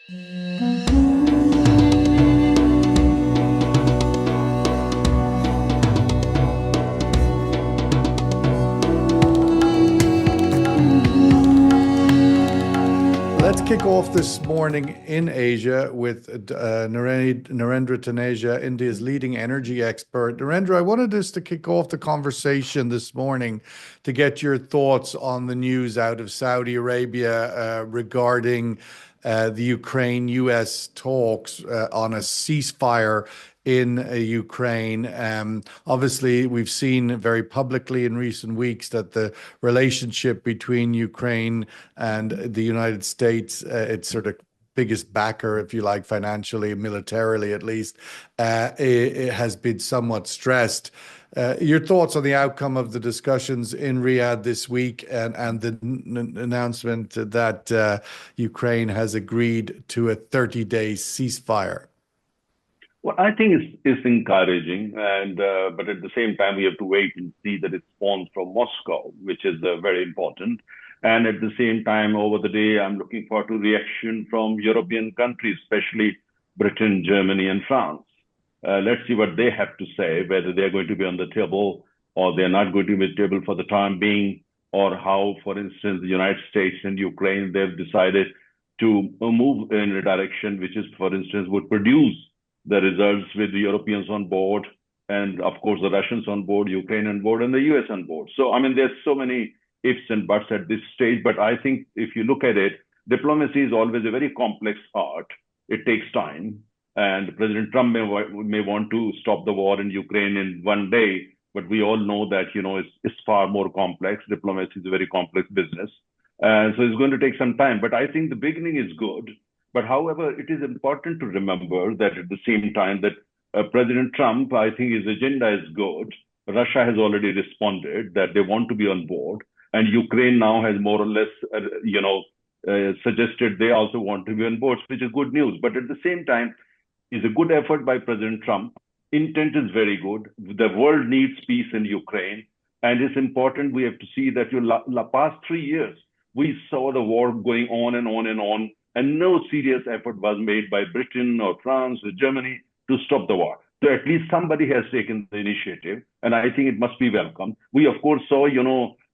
Let's kick off this morning in Asia with Narendra Taneja, India's leading energy expert. Narendra, I wanted us to kick off the conversation this morning to get your thoughts on the news out of Saudi Arabia regarding the Ukraine-US talks on a ceasefire in Ukraine. Obviously, we've seen very publicly in recent weeks that the relationship between Ukraine and the United States, its sort of biggest backer, if you like, financially, militarily at least, it has been somewhat stressed. Your thoughts on the outcome of the discussions in Riyadh this week and the announcement that Ukraine has agreed to a 30-day ceasefire? Well, I think it's encouraging, and but at the same time, we have to wait and see the response from Moscow, which is very important. And at the same time, over the day, I'm looking forward to reaction from European countries, especially Britain, Germany, and France. Let's see what they have to say, whether they're going to be on the table or they're not going to be on the table for the time being, or how, for instance, the United States and Ukraine, they've decided to move in a direction which is, for instance, would produce the results with the Europeans on board, and of course the Russians on board, Ukraine on board, and the US on board. So, I mean, there's so many ifs and buts at this stage, but I think if you look at it, diplomacy is always a very complex art. It takes time, and President Trump may want to stop the war in Ukraine in one day, but we all know that, it's far more complex. Diplomacy is a very complex business. And so it's going to take some time, but I think the beginning is good. But however, it is important to remember that at the same time that President Trump, I think his agenda is good. Russia has already responded that they want to be on board. And Ukraine now has more or less, suggested they also want to be on board, which is good news. But at the same time, it's a good effort by President Trump. Intent is very good. The world needs peace in Ukraine. And it's important we have to see that the past 3 years, we saw the war going on and on and on. And no serious effort was made by Britain or France or Germany to stop the war. So at least somebody has taken the initiative, and I think it must be welcomed. We, of course, saw,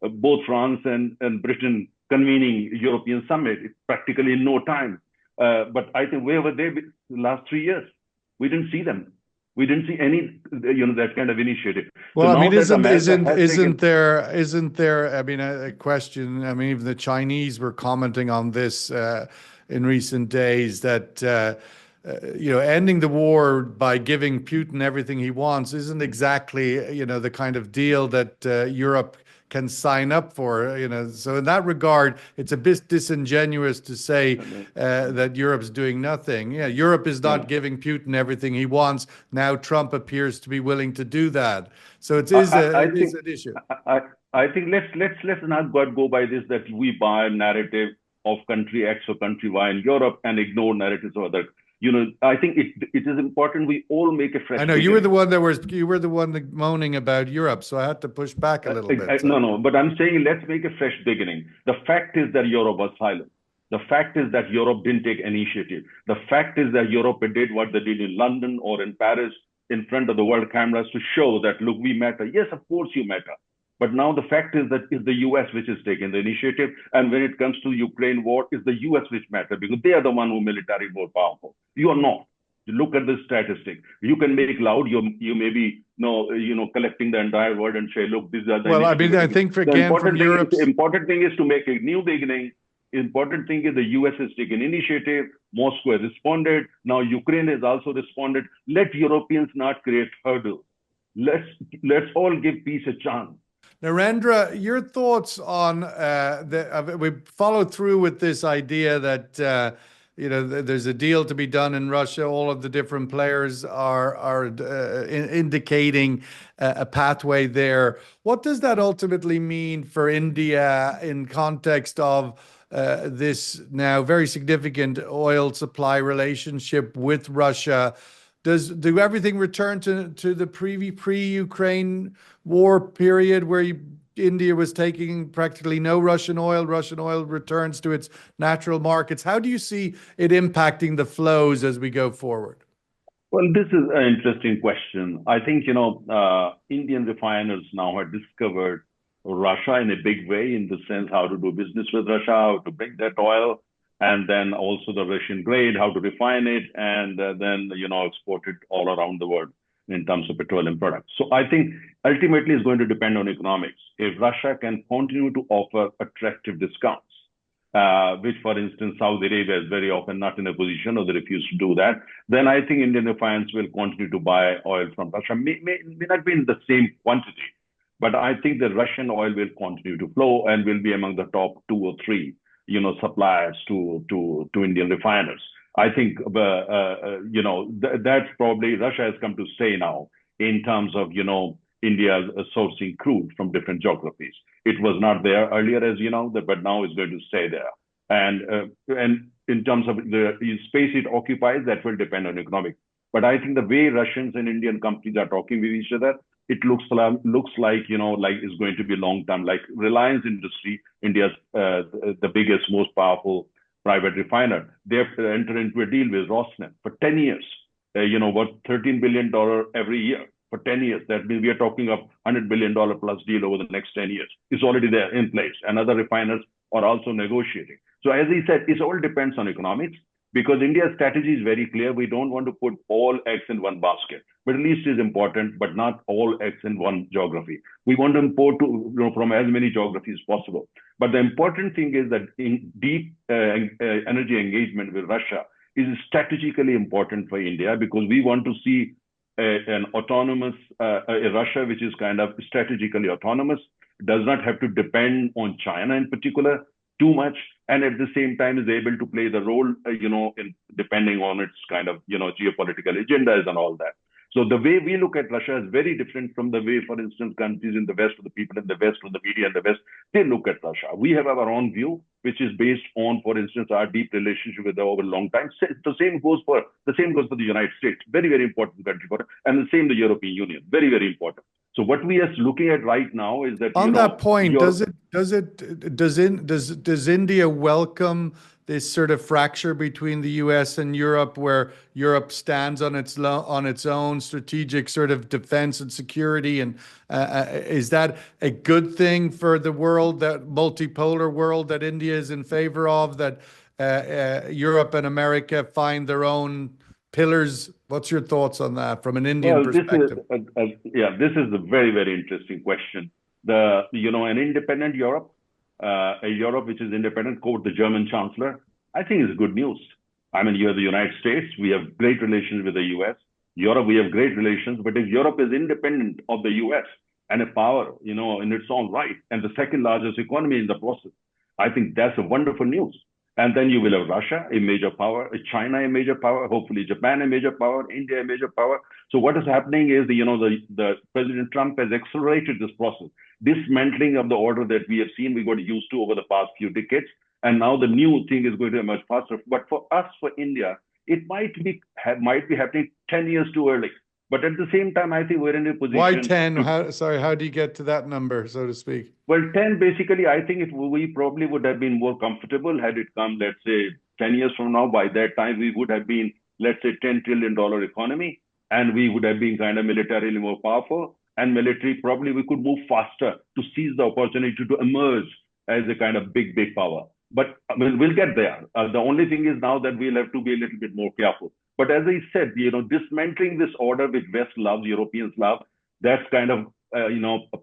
both France and Britain convening European summit practically in no time. But I think where were they the last 3 years? We didn't see them. We didn't see any, that kind of initiative. Well, so I mean, isn't there? I mean, a question. I mean, even the Chinese were commenting on this in recent days that ending the war by giving Putin everything he wants isn't exactly the kind of deal that Europe can sign up for. So in that regard, it's a bit disingenuous to say that Europe's doing nothing. Yeah, Europe is not giving Putin everything he wants. Now Trump appears to be willing to do that. So it is an issue. I think let's not go by this that we buy a narrative of country X or country Y in Europe and ignore narratives of other. I think it is important we all make a fresh. I know you were the one that moaning about Europe, so I had to push back a little bit. No, but I'm saying let's make a fresh beginning. The fact is that Europe was silent. The fact is that Europe didn't take initiative. The fact is that Europe did what they did in London or in Paris in front of the world cameras to show that, look, we matter. Yes, of course you matter. But now the fact is that it's the US which is taking the initiative. And when it comes to Ukraine war, it's the US which matter because they are the one who are militarily more powerful. You are not. You look at the statistic. You can make loud. You may be collecting the entire world and say, look, these are the. Well, I mean, I think the important thing is to make a new beginning. Important thing is the US has taken initiative. Moscow has responded. Now Ukraine has also responded. Let Europeans not create hurdles. Let's all give peace a chance. Narendra, your thoughts on we followed through with this idea that there's a deal to be done in Russia. All of the different players are indicating a pathway there. What does that ultimately mean for India in context of this now very significant oil supply relationship with Russia? Do everything return to the pre-Ukraine war period where India was taking practically no Russian oil. Russian oil returns to its natural markets. How do you see it impacting the flows as we go forward? Well, this is an interesting question. I think, Indian refiners now have discovered Russia in a big way, in the sense how to do business with Russia, how to bring that oil, and then also the Russian grade, how to refine it, and then, export it all around the world in terms of petroleum products. So I think ultimately it's going to depend on economics. If Russia can continue to offer attractive discounts, which, for instance, Saudi Arabia is very often not in a position, or they refuse to do that, then I think Indian refiners will continue to buy oil from Russia. May not be in the same quantity, but I think the Russian oil will continue to flow and will be among the top two or three, suppliers to Indian refiners. I think, that's probably Russia has come to stay now in terms of, India sourcing crude from different geographies. It was not there earlier, as you know, but now it's going to stay there. And in terms of the space it occupies, that will depend on economics. But I think the way Russians and Indian companies are talking with each other, it looks like, like it's going to be long term. Like Reliance Industry, India's the biggest, most powerful private refiner, they have entered into a deal with Rosneft for 10 years. Worth $13 billion every year for 10 years. That means we are talking of $100 billion plus deal over the next 10 years. It's already there in place, and other refiners are also negotiating. So as he said, it all depends on economics, because India's strategy is very clear. We don't want to put all eggs in one basket. Middle East is important, but not all eggs in one geography. We want to import from as many geographies as possible. But the important thing is that in deep energy engagement with Russia is strategically important for India, because we want to see an autonomous a Russia which is kind of strategically autonomous, does not have to depend on China in particular too much, and at the same time is able to play the role, in depending on its kind of, geopolitical agendas and all that. So the way we look at Russia is very different from the way, for instance, countries in the West, or the people in the West, or the media in the West, they look at Russia. We have our own view, which is based on, for instance, our deep relationship with them over a long time. The same goes for the United States, very, very important country for it, and the same the European Union, very, very important. So what we are looking at right now is that, on that point, does India welcome this sort of fracture between the US and Europe, where Europe stands on its own strategic sort of defense and security, and is that a good thing for the world, that multipolar world that India is in favor of, that Europe and America find their own pillars? What's your thoughts on that from an Indian perspective? This is a very, very interesting question. An independent Europe, a Europe which is independent, quote the German Chancellor, I think is good news. I mean, you have the United States, we have great relations with the US. Europe, we have great relations, but if Europe is independent of the US and a power, in its own right, and the second largest economy in the process, I think that's a wonderful news. And then you will have Russia, a major power, China, a major power, hopefully Japan, a major power, India, a major power. So what is happening is, the President Trump has accelerated this process, dismantling of the order that we have seen, we got used to over the past few decades. And now the new thing is going to emerge faster. But for us, for India, it might be happening 10 years too early. But at the same time, I think we're in a position. Why 10? How do you get to that number, so to speak? Well, 10, basically, I think we probably would have been more comfortable had it come, let's say, 10 years from now. By that time, we would have been, let's say, $10 trillion economy, and we would have been kind of militarily more powerful. And military, probably we could move faster to seize the opportunity to emerge as a kind of big, big power. But we'll get there. The only thing is now that we'll have to be a little bit more careful. But as I said, dismantling this order which West loves, Europeans love, that's kind of,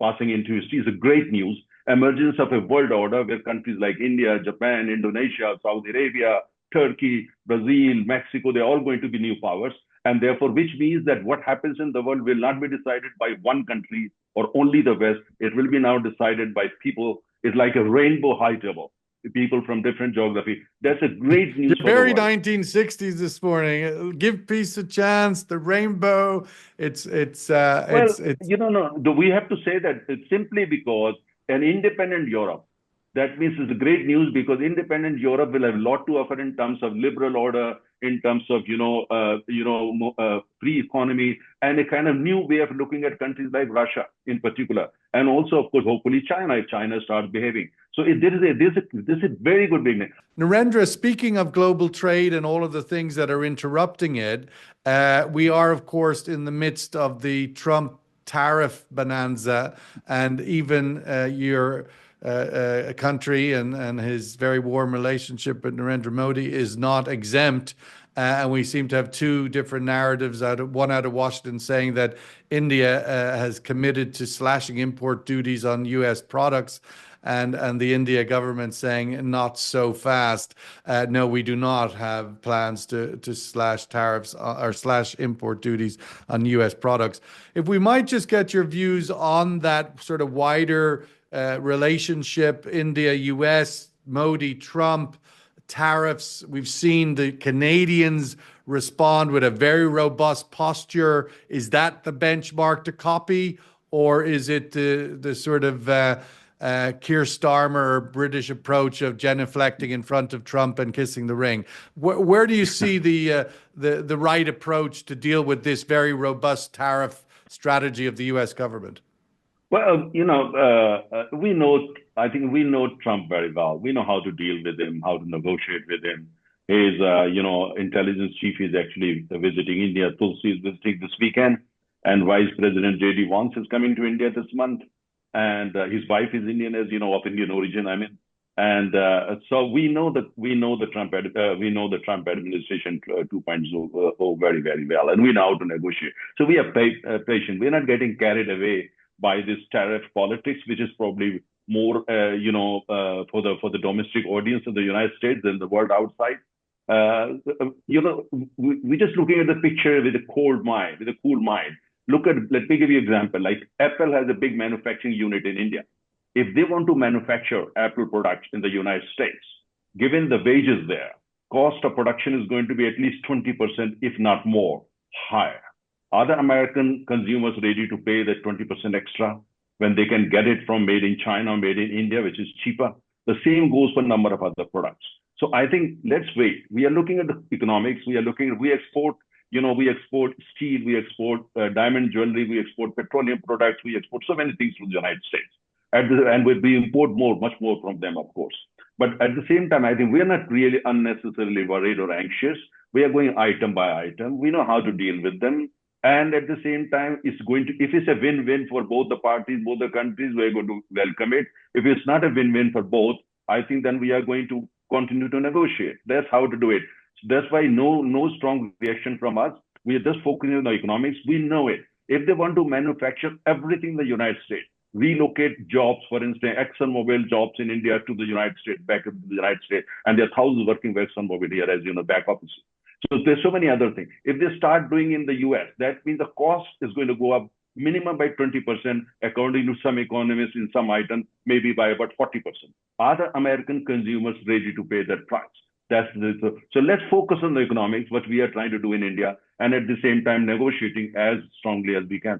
passing into history is a great news. Emergence of a world order where countries like India, Japan, Indonesia, Saudi Arabia, Turkey, Brazil, Mexico, they're all going to be new powers. And therefore, which means that what happens in the world will not be decided by one country or only the West. It will be now decided by people. It's like a rainbow high table. People from different geography. That's a great news. You're very 1960s this morning. Give peace a chance. The rainbow. We have to say that it's simply because an independent Europe. That means it's great news, because independent Europe will have a lot to offer in terms of liberal order, in terms of free economy and a kind of new way of looking at countries like Russia in particular, and also of course hopefully China if China starts behaving. So this is very good beginning. Narendra, speaking of global trade and all of the things that are interrupting it, we are, of course, in the midst of the Trump tariff bonanza, and even your country and his very warm relationship with Narendra Modi is not exempt. And we seem to have two different narratives one out of Washington saying that India has committed to slashing import duties on US products, and the India government saying not so fast. No, we do not have plans to slash tariffs or slash import duties on US products. If we might just get your views on that sort of wider relationship, India, US, Modi, Trump, tariffs. We've seen the Canadians respond with a very robust posture. Is that the benchmark to copy, or is it the sort of Keir Starmer British approach of genuflecting in front of Trump and kissing the ring? Where do you see the right approach to deal with this very robust tariff strategy of the U.S. government? Well, I think we know Trump very well. We know how to deal with him, how to negotiate with him. His, intelligence chief is actually visiting India. Tulsi is visiting this weekend, and Vice President J.D. Vance is coming to India this month, and his wife is Indian, as you know, of Indian origin. I mean, and so we know the Trump administration 2.0 very, very well, and we know how to negotiate. So we are patient. We're not getting carried away by this tariff politics, which is probably more, for the domestic audience of the United States than the world outside. We're just looking at the picture with a cold mind, with a cool mind. Let me give you an example. Like Apple has a big manufacturing unit in India. If they want to manufacture Apple products in the United States, given the wages there, cost of production is going to be at least 20%, if not more, higher. Are the American consumers ready to pay that 20% extra when they can get it from made in China, made in India, which is cheaper? The same goes for a number of other products. So I think let's wait. We are looking at the economics. We export steel, we export diamond jewelry, we export petroleum products, we export so many things from the United States. And we import much more from them, of course. But at the same time, I think we're not really unnecessarily worried or anxious. We are going item by item. We know how to deal with them. And at the same time, if it's a win-win for both the parties, both the countries, we're going to welcome it. If it's not a win-win for both, I think then we are going to continue to negotiate. That's how to do it. So that's why no strong reaction from us. We are just focusing on the economics. We know it. If they want to manufacture everything in the United States, relocate jobs, for instance, ExxonMobil jobs in India to the United States, back to the United States, and there are thousands working for ExxonMobil here, as you know, back office. So there's so many other things. If they start doing in the US, that means the cost is going to go up minimum by 20%, according to some economists in some items, maybe by about 40%. Are the American consumers ready to pay that price? So let's focus on the economics, what we are trying to do in India, and at the same time negotiating as strongly as we can.